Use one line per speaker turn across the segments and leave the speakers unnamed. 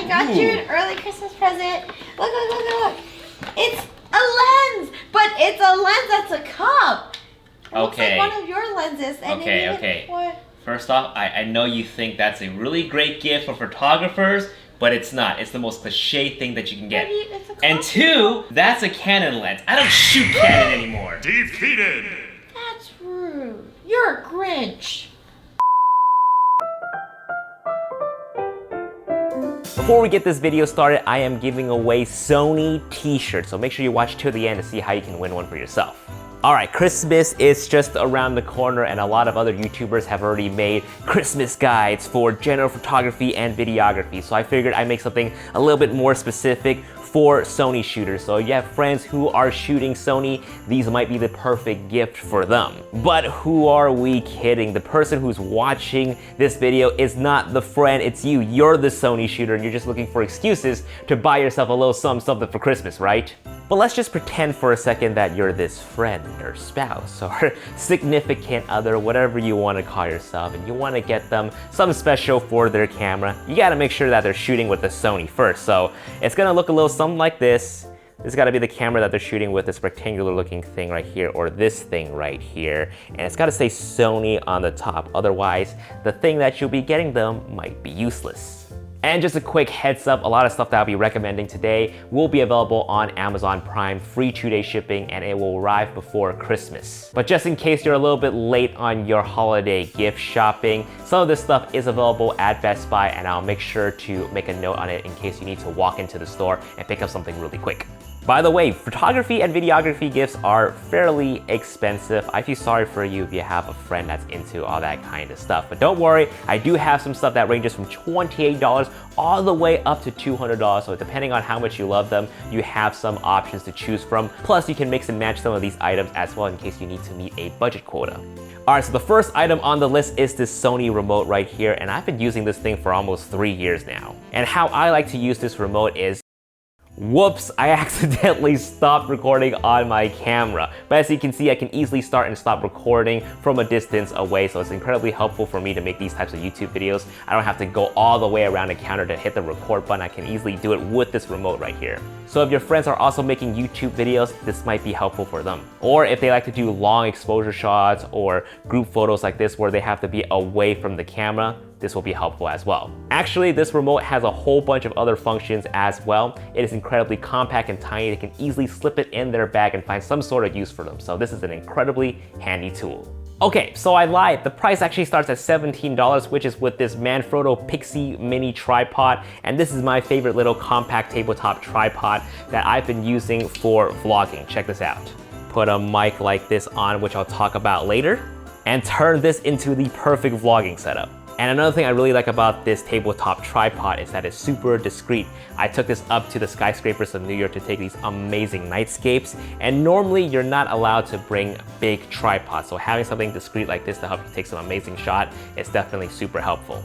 I got you an early Christmas present. Look. It's a lens, but it's a lens that's a cup. It looks like one of your lenses. And
Okay. First off, I know you think that's a really great gift for photographers, but it's not. It's the most cliche thing that you can get. And two, that's a Canon lens. I don't shoot Canon anymore.
Defeated!
That's rude. You're a Grinch.
Before we get this video started, I am giving away Sony t-shirts, so make sure you watch to the end to see how you can win one for yourself. Alright, Christmas is just around the corner and a lot of other YouTubers have already made Christmas guides for general photography and videography, so I figured I'd make something a little bit more specific for Sony shooters. So if you have friends who are shooting Sony, these might be the perfect gift for them. But who are we kidding? The person who's watching this video is not the friend, it's you. You're the Sony shooter and you're just looking for excuses to buy yourself a little something for Christmas, right? But let's just pretend for a second that you're this friend or spouse or significant other, whatever you want to call yourself, and you want to get them something special for their camera. You got to make sure that they're shooting with the Sony first. So it's going to look a little something like this. This has got to be the camera that they're shooting with, this rectangular looking thing right here, or this thing right here. And it's got to say Sony on the top. Otherwise, the thing that you'll be getting them might be useless. And just a quick heads up, a lot of stuff that I'll be recommending today will be available on Amazon Prime, free 2-day shipping, and it will arrive before Christmas. But just in case you're a little bit late on your holiday gift shopping, some of this stuff is available at Best Buy, and I'll make sure to make a note on it in case you need to walk into the store and pick up something really quick. By the way, photography and videography gifts are fairly expensive. I feel sorry for you if you have a friend that's into all that kind of stuff. But don't worry, I do have some stuff that ranges from $28 all the way up to $200. So depending on how much you love them, you have some options to choose from. Plus, you can mix and match some of these items as well in case you need to meet a budget quota. Alright, so the first item on the list is this Sony remote right here, and I've been using this thing for almost 3 years now. And how I like to use this remote is, whoops, I accidentally stopped recording on my camera. But as you can see, I can easily start and stop recording from a distance away, so it's incredibly helpful for me to make these types of YouTube videos. I don't have to go all the way around the counter to hit the record button. I can easily do it with this remote right here. So if your friends are also making YouTube videos, this might be helpful for them. Or if they like to do long exposure shots or group photos like this where they have to be away from the camera, this will be helpful as well. Actually, this remote has a whole bunch of other functions as well. It is incredibly compact and tiny. They can easily slip it in their bag and find some sort of use for them. So this is an incredibly handy tool. Okay, so I lied. The price actually starts at $17, which is with this Manfrotto PIXI mini tripod. And this is my favorite little compact tabletop tripod that I've been using for vlogging. Check this out. Put a mic like this on, which I'll talk about later, and turn this into the perfect vlogging setup. And another thing I really like about this tabletop tripod is that it's super discreet. I took this up to the skyscrapers of New York to take these amazing nightscapes, and normally you're not allowed to bring big tripods, so having something discreet like this to help you take some amazing shot is definitely super helpful.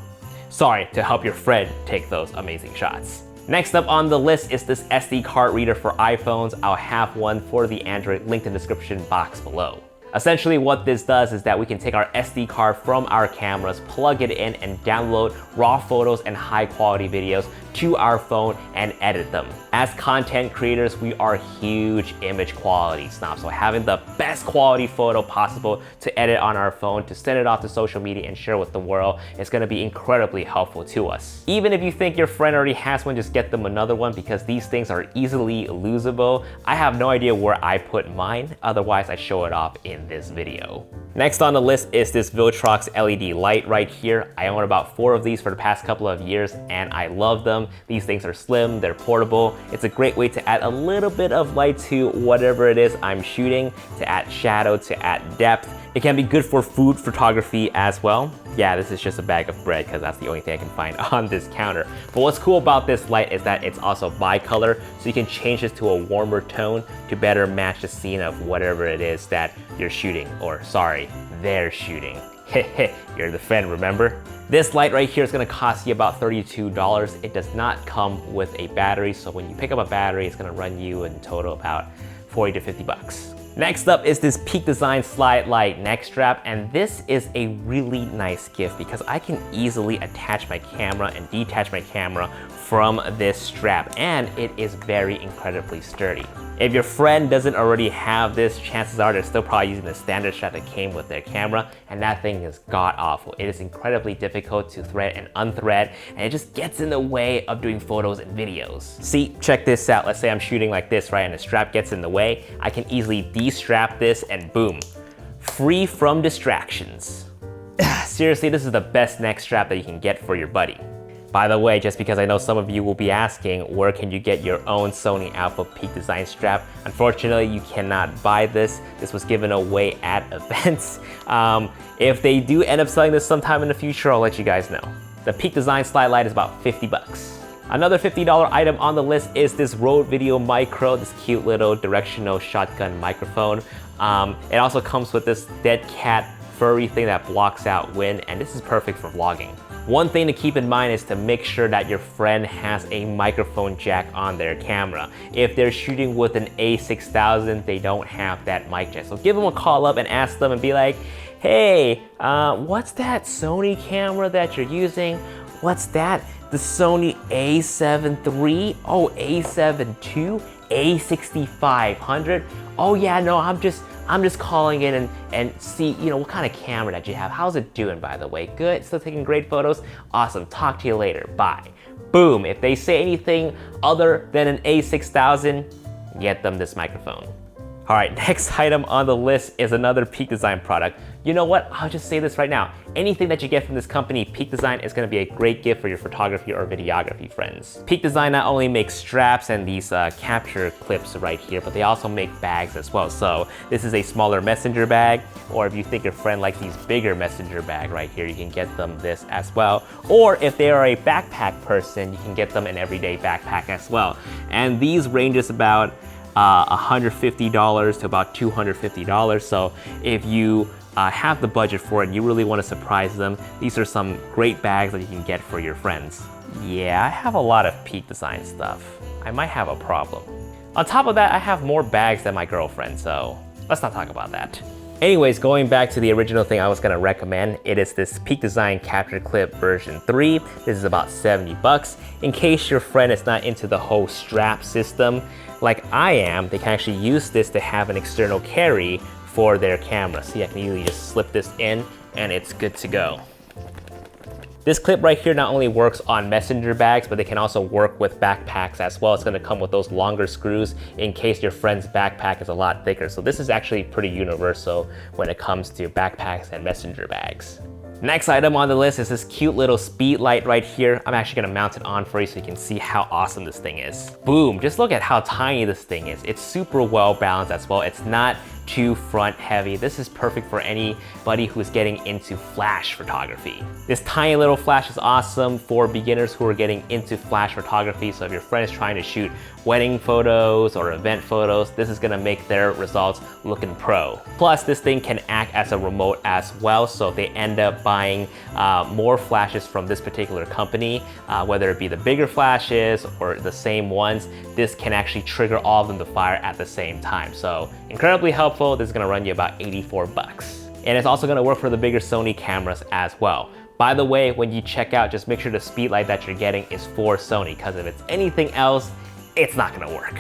Sorry, to help your friend take those amazing shots. Next up on the list is this SD card reader for iPhones. I'll have one for the Android linked in the description box below. Essentially what this does is that we can take our SD card from our cameras, plug it in, and download raw photos and high quality videos to our phone and edit them. As content creators, we are huge image quality snobs, so having the best quality photo possible to edit on our phone, to send it off to social media and share with the world is going to be incredibly helpful to us. Even if you think your friend already has one, just get them another one because these things are easily losable. I have no idea where I put mine, otherwise I show it off in this video. Next on the list is this Viltrox LED light right here. I own about 4 of these for the past couple of years and I love them. These things are slim, they're portable. It's a great way to add a little bit of light to whatever it is I'm shooting, to add shadow, to add depth. It can be good for food photography as well. Yeah, this is just a bag of bread because that's the only thing I can find on this counter. But what's cool about this light is that it's also bicolor, so you can change this to a warmer tone to better match the scene of whatever it is that you're shooting, or sorry, they're shooting. You're the friend, remember? This light right here is gonna cost you about $32. It does not come with a battery, so when you pick up a battery, it's gonna run you in total about 40 to 50 bucks. Next up is this Peak Design SlideLITE neck strap, and this is a really nice gift because I can easily attach my camera and detach my camera from this strap, and it is very incredibly sturdy. If your friend doesn't already have this, chances are they're still probably using the standard strap that came with their camera, and that thing is god-awful. It is incredibly difficult to thread and unthread, and it just gets in the way of doing photos and videos. See, check this out. Let's say I'm shooting like this, right, and the strap gets in the way. I can easily de-strap this and boom, free from distractions. Seriously, this is the best neck strap that you can get for your buddy. By the way, just because I know some of you will be asking, where can you get your own Sony Alpha Peak Design strap? Unfortunately, you cannot buy this. This was given away at events. If they do end up selling this sometime in the future, I'll let you guys know. The Peak Design SlideLITE is about 50 bucks. Another $50 item on the list is this Rode VideoMicro, this cute little directional shotgun microphone. It also comes with this dead cat furry thing that blocks out wind, and this is perfect for vlogging. One thing to keep in mind is to make sure that your friend has a microphone jack on their camera. If they're shooting with an a6000, they don't have that mic jack. So give them a call up and ask them and be like, hey, what's that Sony camera that you're using? What's that? The Sony a7III? Oh, a7II? a6500? Oh yeah, no, I'm just calling in and see, you know, what kind of camera that you have. How's it doing, by the way? Good? Still taking great photos? Awesome. Talk to you later. Bye. Boom. If they say anything other than an a6000, get them this microphone. All right, next item on the list is another Peak Design product. You know what? I'll just say this right now. Anything that you get from this company, Peak Design, is gonna be a great gift for your photography or videography friends. Peak Design not only makes straps and these capture clips right here, but they also make bags as well. So this is a smaller messenger bag, or if you think your friend likes these bigger messenger bag right here, you can get them this as well. Or if they are a backpack person, you can get them an everyday backpack as well. And these ranges about $150 to about $250. So if you have the budget for it and you really want to surprise them, these are some great bags that you can get for your friends. Yeah, I have a lot of Peak Design stuff. I might have a problem. On top of that, I have more bags than my girlfriend, so let's not talk about that. Anyways, going back to the original thing I was gonna recommend, it is this Peak Design Capture Clip version 3. This is about 70 bucks. In case your friend is not into the whole strap system, like I am, they can actually use this to have an external carry for their camera. See, I can easily just slip this in and it's good to go. This clip right here not only works on messenger bags, but they can also work with backpacks as well. It's gonna come with those longer screws in case your friend's backpack is a lot thicker. So this is actually pretty universal when it comes to backpacks and messenger bags. Next item on the list is this cute little SPEEDLITE right here. I'm actually gonna mount it on for you so you can see how awesome this thing is. Boom, just look at how tiny this thing is. It's super well balanced as well. It's not too front heavy. This is perfect for anybody who's getting into flash photography. This tiny little flash is awesome for beginners who are getting into flash photography. So if your friend is trying to shoot wedding photos or event photos, this is gonna make their results looking pro. Plus, this thing can act as a remote as well. So if they end up buying more flashes from this particular company, whether it be the bigger flashes or the same ones, this can actually trigger all of them to fire at the same time. So incredibly helpful. This is gonna run you about 84 bucks. And it's also gonna work for the bigger Sony cameras as well. By the way, when you check out, just make sure the SPEEDLITE that you're getting is for Sony, because if it's anything else, it's not gonna work.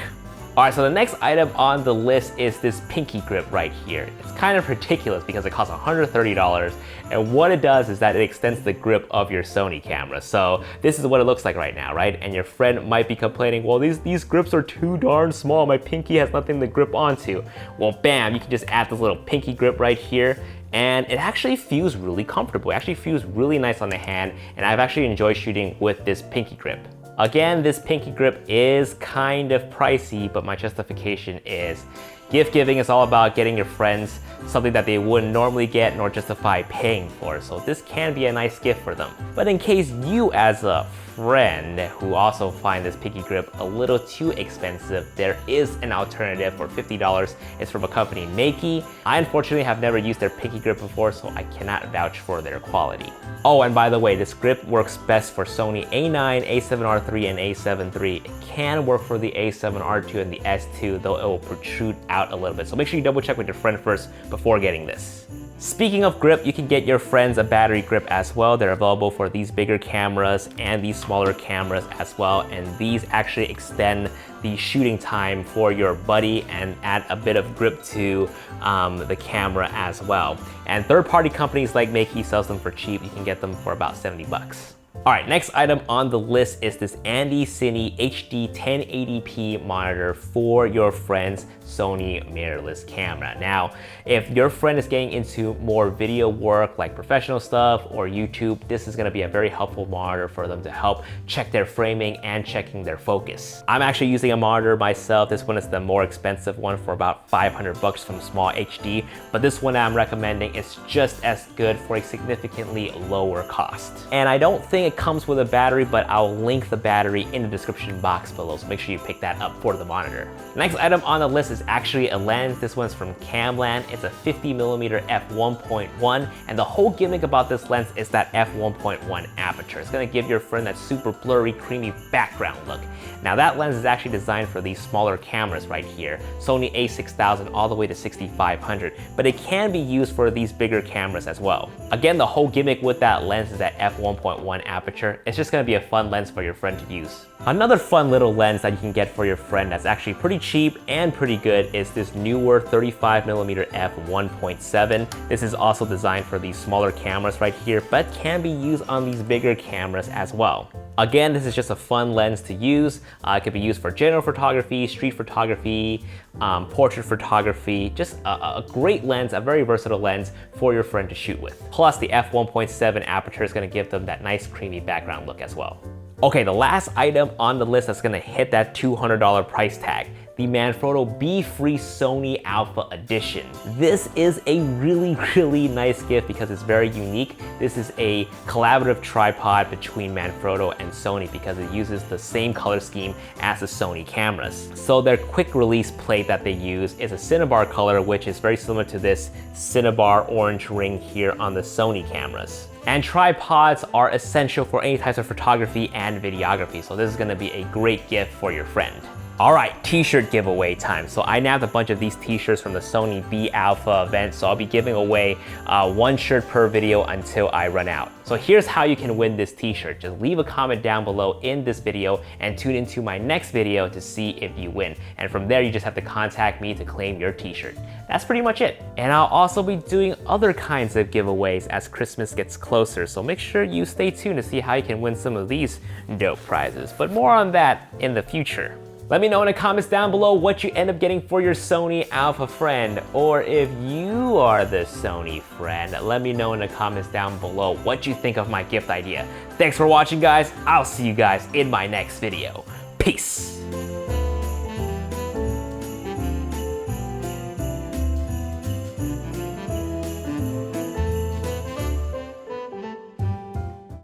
All right, so the next item on the list is this pinky grip right here. It's kind of ridiculous because it costs $130, and what it does is that it extends the grip of your Sony camera. So this is what it looks like right now, right? And your friend might be complaining, well, these grips are too darn small. My pinky has nothing to grip onto. Well, bam, you can just add this little pinky grip right here, and it actually feels really comfortable. It actually feels really nice on the hand, and I've actually enjoyed shooting with this pinky grip. Again, this pinky grip is kind of pricey, but my justification is gift giving is all about getting your friends something that they wouldn't normally get nor justify paying for. So this can be a nice gift for them. But in case you as a friend who also find this pinky grip a little too expensive, there is an alternative for $50. It's from a company, Meike. I unfortunately have never used their pinky grip before, so I cannot vouch for their quality. Oh, and by the way, this grip works best for Sony A9, a7R III, and a7III. It can work for the a7R2 and the S2, though it will protrude out a little bit. So make sure you double check with your friend first before getting this. Speaking of grip, you can get your friends a battery grip as well. They're available for these bigger cameras and these smaller cameras as well. And these actually extend the shooting time for your buddy and add a bit of grip to the camera as well. And third-party companies like Meike sells them for cheap. You can get them for about 70 bucks. All right, next item on the list is this Andycine HD 1080p monitor for your friend's Sony mirrorless camera. Now, if your friend is getting into more video work like professional stuff or YouTube, this is gonna be a very helpful monitor for them to help check their framing and checking their focus. I'm actually using a monitor myself. This one is the more expensive one for about 500 bucks from Small HD, but this one I'm recommending is just as good for a significantly lower cost. And I don't think it comes with a battery, but I'll link the battery in the description box below, so make sure you pick that up for the monitor. Next item on the list is actually a lens. This one's from Kamlan. It's a 50mm f1.1, and the whole gimmick about this lens is that f1.1 aperture. It's gonna give your friend that super blurry, creamy background look. Now that lens is actually designed for these smaller cameras right here, Sony a6000 all the way to 6500, but it can be used for these bigger cameras as well. Again, the whole gimmick with that lens is that f1.1 aperture. It's just gonna be a fun lens for your friend to use. Another fun little lens that you can get for your friend that's actually pretty cheap and pretty good is this Neewer 35mm f1.7. This is also designed for these smaller cameras right here, but can be used on these bigger cameras as well. Again, this is just a fun lens to use. It could be used for general photography, street photography, portrait photography, just a great lens, a very versatile lens for your friend to shoot with. Plus the f1.7 aperture is gonna give them that nice creamy background look as well. Okay, the last item on the list that's gonna hit that $200 price tag, the Manfrotto BeFree Sony Alpha Edition. This is a really nice gift because it's very unique. This is a collaborative tripod between Manfrotto and Sony because it uses the same color scheme as the Sony cameras. So their quick release plate that they use is a cinnabar color, which is very similar to this cinnabar orange ring here on the Sony cameras. And tripods are essential for any types of photography and videography, so this is gonna be a great gift for your friend. All right, t-shirt giveaway time. So I nabbed a bunch of these t-shirts from the Sony B Alpha event, so I'll be giving away one shirt per video until I run out. So here's how you can win this t-shirt. Just leave a comment down below in this video and tune into my next video to see if you win. And from there, you just have to contact me to claim your t-shirt. That's pretty much it. And I'll also be doing other kinds of giveaways as Christmas gets closer, so make sure you stay tuned to see how you can win some of these dope prizes. But more on that in the future. Let me know in the comments down below what you end up getting for your Sony Alpha friend, or if you are the Sony friend, let me know in the comments down below what you think of my gift idea. Thanks for watching, guys. I'll see you guys in my next video. Peace.